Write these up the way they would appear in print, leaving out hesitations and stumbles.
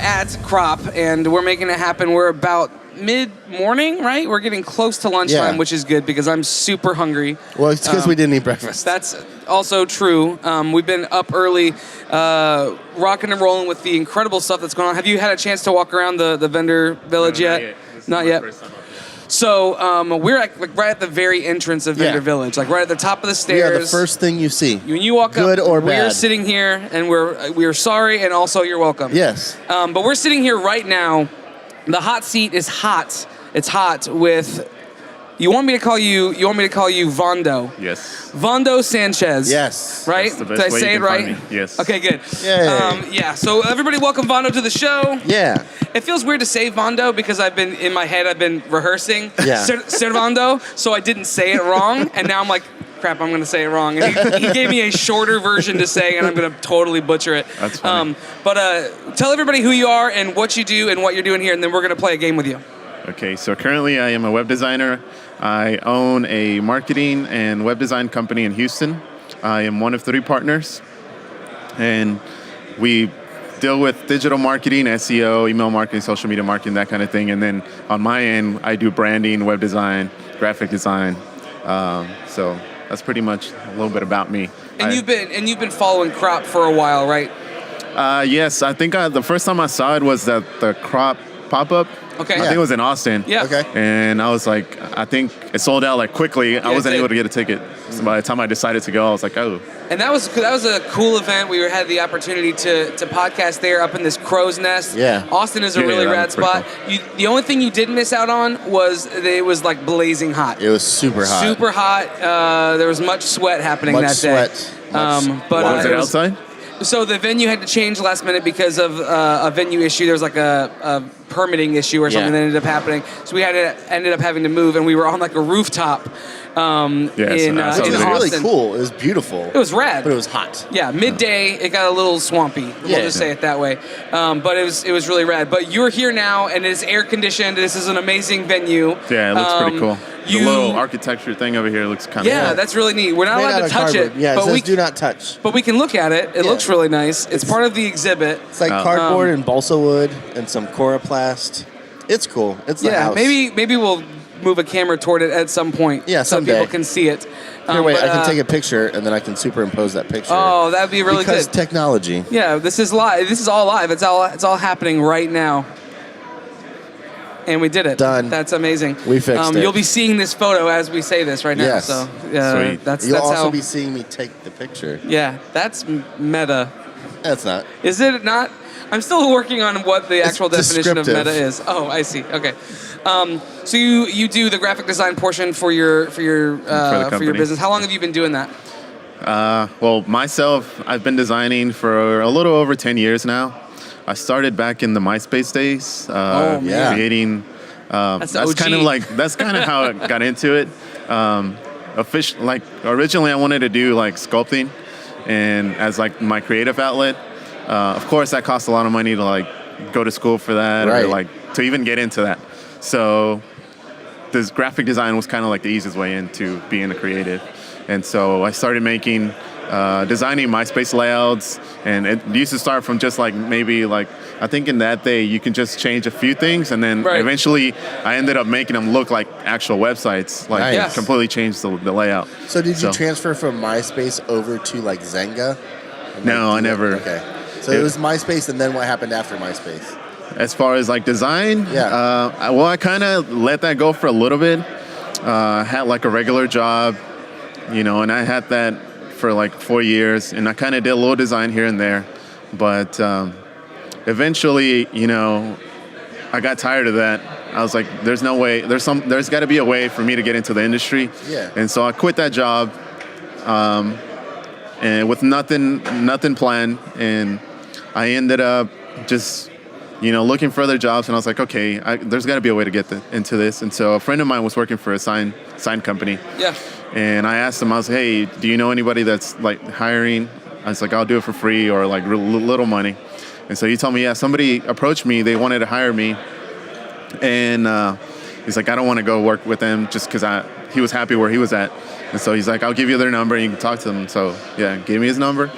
at Crop, and we're making it happen. We're about mid-morning, right? We're getting close to lunchtime, which is good because I'm super hungry. Well, it's because we didn't eat breakfast. That's also true. We've been up early, rocking and rolling with the incredible stuff that's going on. Have you had a chance to walk around the vendor village yet? Not yet. So we're right at the very entrance of Vendor Village, like right at the top of the stairs. Yeah, the first thing you see. When you walk good up, or we're bad. sitting here, and we're sorry, and also you're welcome. Yes. But we're sitting here right now. The hot seat is hot. It's hot with. You want me to call you Vondo? Yes. Vondo Sanchez. Yes. Right? That's the best Did I way say you it can right? find me. Yes. Okay, good. Yay. Yeah. So everybody, welcome Vondo to the show. Yeah. It feels weird to say Vondo because I've been rehearsing Yeah. Servando, so I didn't say it wrong, and now I'm like, crap, I'm going to say it wrong. And he gave me a shorter version to say, and I'm going to totally butcher it. That's funny. But tell everybody who you are and what you do and what you're doing here, and then we're going to play a game with you. Okay, so currently I am a web designer. I own a marketing and web design company in Houston. I am one of 3 partners, and we deal with digital marketing, SEO, email marketing, social media marketing, that kind of thing. And then on my end, I do branding, web design, graphic design. So that's pretty much a little bit about me. And you've been following Crop for a while, right? Yes, I think the first time I saw it was the Crop pop-up. Okay. I think it was in Austin. Yeah. Okay. And I was like, I think it sold out like quickly. I wasn't able to get a ticket. So by the time I decided to go, I was like, oh. And that was a cool event. We had the opportunity to podcast there up in this crow's nest. Yeah. Austin is a really that rad was pretty spot. The only thing you didn't miss out on was that it was like blazing hot. It was super hot. Super hot. There was much sweat happening Much that sweat. day. But Was it outside? So the venue had to change last minute because of a venue issue. There was like a permitting issue or something that ended up happening. So we ended up having to move, and we were on like a rooftop in Which was Austin. really cool. It was beautiful. It was rad. But it was hot. Yeah, midday, it got a little swampy. We'll just say it that way. But it was really rad. But you're here now, and it's air conditioned. This is an amazing venue. Yeah, it looks pretty cool. The little architecture thing over here looks kind of cool. That's really neat. We're not Made allowed out to of touch cardboard. it. Yeah, but it says do not touch. But we can look at it. It looks really nice. It's part of the exhibit. It's like cardboard and balsa wood and some coroplast. It's cool. It's the house. Maybe we'll move a camera toward it at some point. Yeah, so someday. people can see it. Here, wait, I can take a picture and then I can superimpose that picture. Oh, that'd be really because good. technology. Yeah, this is live. This is all live. It's all happening right now. And we did it. Done. That's amazing. We fixed it. You'll be seeing this photo as we say this right now. Yes. So Sweet. that's You'll also how. be seeing me take the picture. Yeah, that's meta. That's not. Is it not? I'm still working on what the actual definition of descriptive. meta is. Oh, I see. Okay. So you do the graphic design portion for your company. business. How long have you been doing that? Well, myself, I've been designing for a little over 10 years now. I started back in the MySpace days, yeah. creating. That's that's OG. kind of how I got into it. Originally, I wanted to do like sculpting, and as like my creative outlet. Of course, that costs a lot of money to like go to school for that, Right. or like to even get into that. So, this graphic design was kind of like the easiest way into being a creative. And so I started designing MySpace layouts, and it used to start from just like maybe like, I think in that day you can just change a few things, and then eventually I ended up making them look like actual websites, like Nice. completely changed the layout. So did you transfer from MySpace over to like Zynga? No, I never. Okay. So it was MySpace, and then what happened after MySpace? As far as like design, Yeah. I kind of let that go for a little bit. I had like a regular job, and I had that for like 4 years, and I kind of did a little design here and there, but eventually, I got tired of that. I was like, there's no way, there's got to be a way for me to get into the industry. Yeah. And so I quit that job, and with nothing planned, and I ended up just, looking for other jobs, and I was like, okay, there's got to be a way to get into this. And so a friend of mine was working for a sign company. Yeah. And I asked him, I was like, hey, do you know anybody that's like hiring? I was like, I'll do it for free or like little money. And so he told me, yeah, somebody approached me. They wanted to hire me. And he's like, I don't want to go work with them just because he was happy where he was at. And so he's like, I'll give you their number and you can talk to them. So yeah, gave me his number,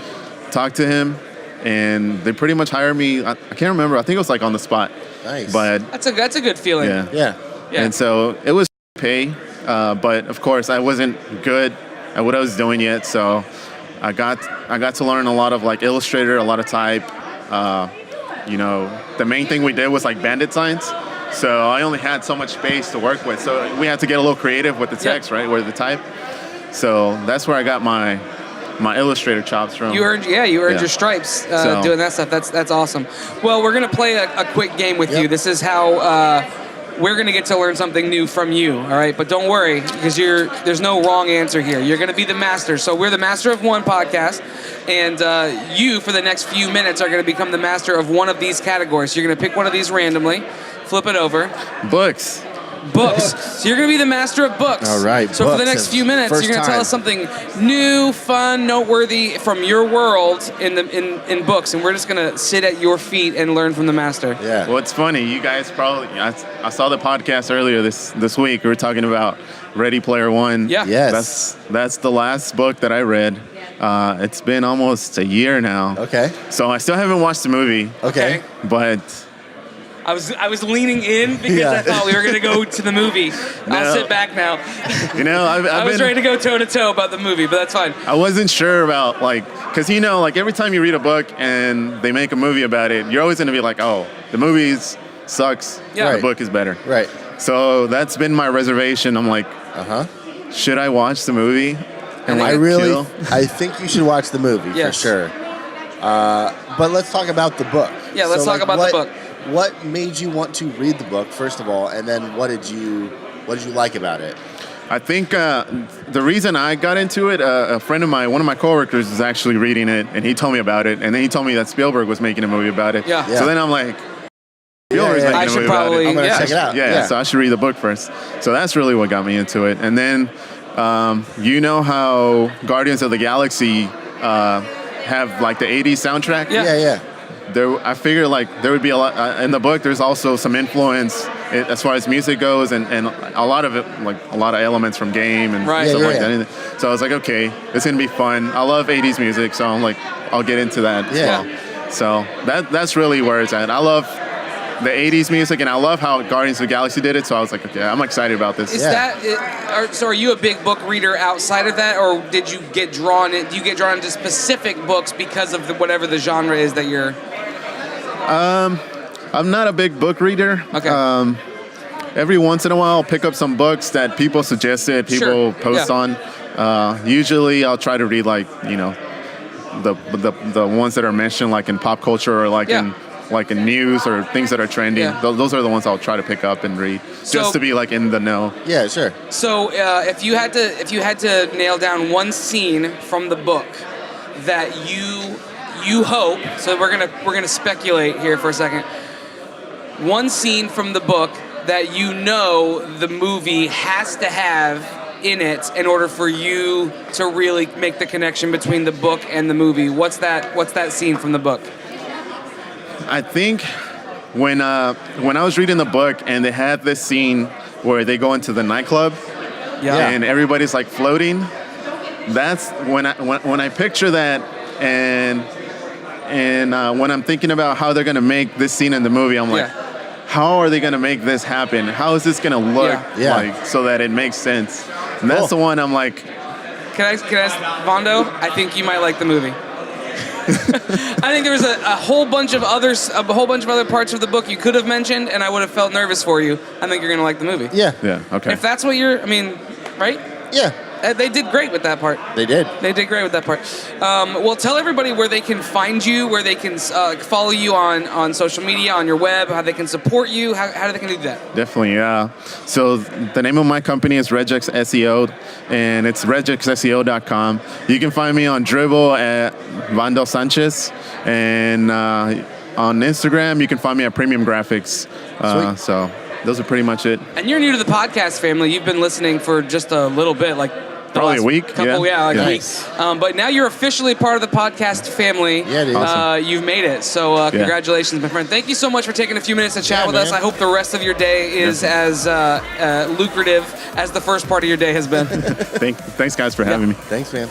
talked to him. and they pretty much hired me. I can't remember. I think it was like on the spot. Nice. But That's a good feeling. yeah. And so it was pay, but of course I wasn't good at what I was doing yet. So I got to learn a lot of like Illustrator, a lot of type. The main thing we did was like bandit signs. So I only had so much space to work with. So we had to get a little creative with the text, right, or the type. So that's where I got my Illustrator chops from. You earned your stripes doing that stuff. That's awesome. Well, we're gonna play a quick game with you. This is how we're gonna get to learn something new from you. All right, but don't worry because there's no wrong answer here. You're gonna be the master. So we're the Master of One podcast, and you for the next few minutes are gonna become the master of one of these categories. You're gonna pick one of these randomly, flip it over. Books. So you're going to be the master of books. All right. So for the next few minutes, you're going to tell us something new, fun, noteworthy from your world in books, and we're just going to sit at your feet and learn from the master. Yeah. Well, it's funny. You guys probably I saw the podcast earlier this week. We were talking about Ready Player One. Yeah. Yes. That's the last book that I read. It's been almost a year now. Okay. So I still haven't watched the movie. Okay. But I was leaning in because I thought we were going to go to the movie. I'll sit back now. I was ready to go toe to toe about the movie, but that's fine. I wasn't sure about because every time you read a book and they make a movie about it, you're always going to be like, oh, the movie sucks. Yeah. The book is better. Right. So that's been my reservation. I'm like, should I watch the movie? And I think you should watch the movie for sure. But let's talk about the book. Yeah, let's talk about the book. What made you want to read the book, first of all, and then what did you like about it? I think the reason I got into it, a friend of mine, one of my coworkers, is actually reading it, and he told me about it, and then he told me that Spielberg was making a movie about it. Yeah. So then I'm like, Spielberg's making a movie about it. I'm gonna check it out. Yeah, so I should read the book first. So that's really what got me into it. And then, you know how Guardians of the Galaxy have like the '80s soundtrack? Yeah. I figured there would be a lot in the book. There's also some influence as far as music goes, and a lot of it, a lot of elements from game and stuff like that. So I was like, okay, it's gonna be fun. I love '80s music, so I'm like, I'll get into that as well. So that's really where it's at. I love the '80s music, and I love how Guardians of the Galaxy did it. So I was like, okay, I'm excited about this. So are you a big book reader outside of that, or did you get drawn? Do you get drawn into specific books because of whatever the genre is that you're? I'm not a big book reader. Okay. Every once in a while, I'll pick up some books that people suggested, people post on. Usually, I'll try to read the ones that are mentioned in pop culture or in news or things that are trending. Yeah. Those are the ones I'll try to pick up and read just to be in the know. Yeah, sure. So if you had to nail down one scene from the book that you hope, so we're gonna speculate here for a second. One scene from the book that the movie has to have in it in order for you to really make the connection between the book and the movie. What's that scene from the book? I think when I was reading the book and they had this scene where they go into the nightclub and everybody's floating. That's when I picture that and when I'm thinking about how they're going to make this scene in the movie, I'm like, how are they going to make this happen? How is this going to look so that it makes sense? And that's the one I'm like. Can I ask Vondo? I think you might like the movie. I think there was a whole bunch of other parts of the book you could have mentioned, and I would have felt nervous for you. I think you're going to like the movie. Yeah. Yeah. Okay. If that's what right? Yeah. They did great with that part. They did. They did great with that part. Well, tell everybody where they can find you, where they can follow you on social media, on your web, how they can support you, how they can do that. Definitely, yeah. So the name of my company is Regex SEO, and it's regexseo.com. You can find me on Dribble at Servando Sanchez, and on Instagram you can find me at Premium Graphics. So those are pretty much it. And you're new to the podcast family. You've been listening for just a little bit, probably a week. A week. But now you're officially part of the podcast family. Yeah, dude. Awesome. You've made it. So congratulations, my friend. Thank you so much for taking a few minutes to chat with us. I hope the rest of your day is as lucrative as the first part of your day has been. Thanks, guys, for having me. Thanks, man.